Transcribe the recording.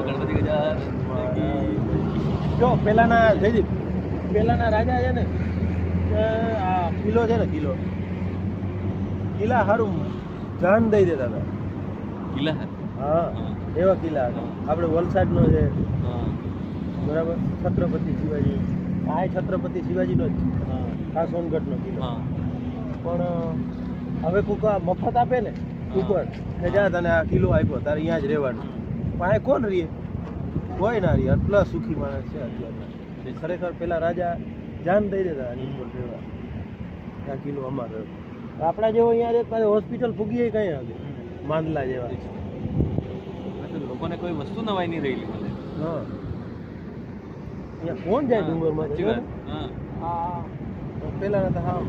ગણપતિ ગજાનન જો પેલાના રાજા છે ને આ કિલ્લો છે ને કિલ્લા હારું જાન દઈ દેતા હતા. કિલ્લા હા એવા કિલ્લા હતા. આપણે વલસાડનો છે બરાબર, છત્રપતિ શિવાજી, આ છત્રપતિ શિવાજીનો જ આ સોનગઢનો કિલ્લો. પણ હવે કોક આ મફત આપે ને ઉપર કે જા તને આ કિલ્લો આપ્યો તારે અહીંયા જ રહેવાનું, પાસે કોણ રહીએ? કોઈ ના રહીએ. આટલા સુખી માણસ છે અત્યારે. ખરેખર પેલા રાજા જાન દઈ દેતા આની ઉપર રહેવા. આ કિલ્લો અમારો આપણા જેવો અહીંયા રહે હોસ્પિટલ ફૂગીએ કઈ આવે માંદલા જેવા. લોકોને કોઈ વસ્તુ નવાઈ નહીં રહેલી મને. હા અહીંયા કોણ જાય ડુંગરમાં? હા પેલા તો હા